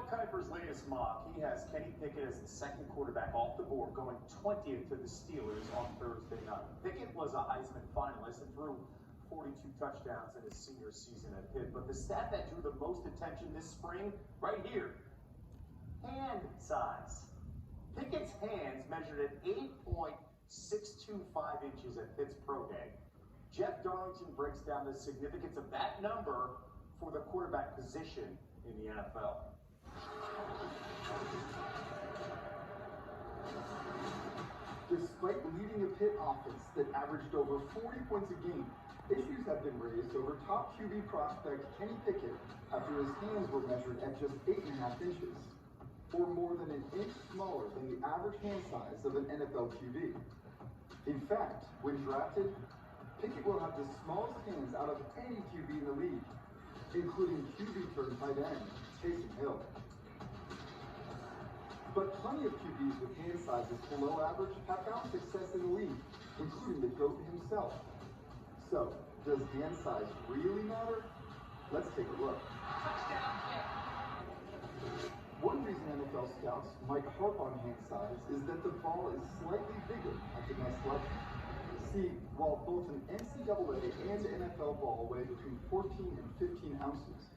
Kiper's latest mock, he has Kenny Pickett as the second quarterback off the board, going 20th to the Steelers on Thursday night. Pickett was a Heisman finalist and threw 42 touchdowns in his senior season at Pitt. But the stat that drew the most attention this spring, right here, hand size. Pickett's hands measured at 8.625 inches at Pitt's Pro Day. Jeff Darlington breaks down the significance of that number for the quarterback position in the NFL. Despite leading a Pitt offense that averaged over 40 points a game, issues have been raised over top QB prospect Kenny Pickett after his hands were measured at just 8.5 inches, or more than an inch smaller than the average hand size of an NFL QB. In fact, when drafted, Pickett will have the smallest hands out of any QB in the league, including QB turned tight end Taysom Hill. But plenty of QBs with hand sizes below average have found success in the league, including the GOAT himself. So, does hand size really matter? Let's take a look. One reason NFL scouts might harp on hand size is that the ball is slightly bigger at the next level. See, while both an NCAA and NFL ball weigh between 14 and 15 ounces,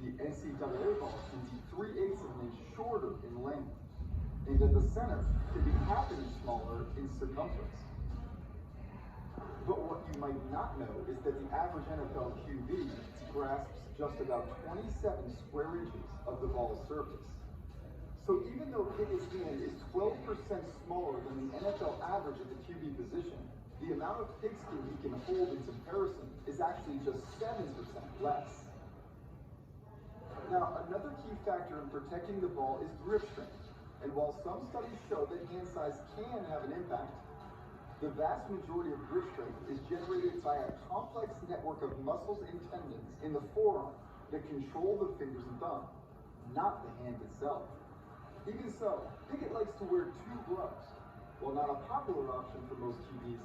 the NCAA ball can be 3/8 of an inch shorter in length, and at the center can be half an inch smaller in circumference. But what you might not know is that the average NFL QB grasps just about 27 square inches of the ball's surface. So even though Pickett's hand is 12% smaller than the NFL average at the QB position, the amount of pigskin he can hold in comparison is actually just 7% less. Now, another key factor in protecting the ball is grip strength. And while some studies show that hand size can have an impact, the vast majority of grip strength is generated by a complex network of muscles and tendons in the forearm that control the fingers and thumb, not the hand itself. Even so, Pickett likes to wear 2 gloves. While not a popular option for most QBs,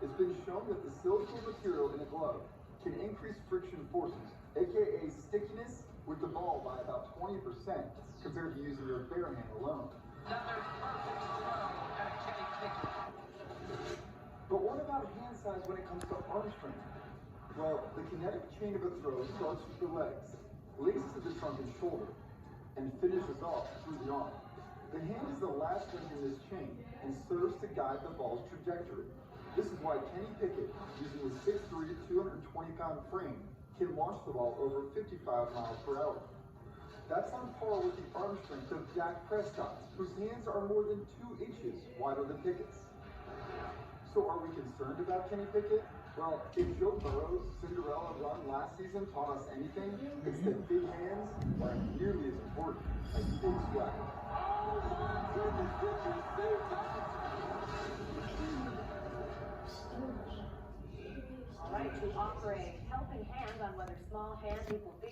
it's been shown that the silicone material in a glove can increase friction forces, aka stickiness, with the ball by about 20% compared to using your bare hand alone. But what about hand size when it comes to arm strength? Well, the kinetic chain of a throw starts with the legs, links to the trunk and shoulder, and finishes off through the arm. The hand is the last link in this chain and serves to guide the ball's trajectory. This is why Kenny Pickett, using his 6'3", 220-pound frame, can launch the ball over 55 miles per hour. That's on par with the arm strength of Dak Prescott, whose hands are more than 2 inches wider than Pickett's. So are we concerned about Kenny Pickett? Well, if Joe Burrow's Cinderella run last season taught us anything, it's that big hands are nearly as important as big swag. All right, to offering helping hand on whether small hands equal big.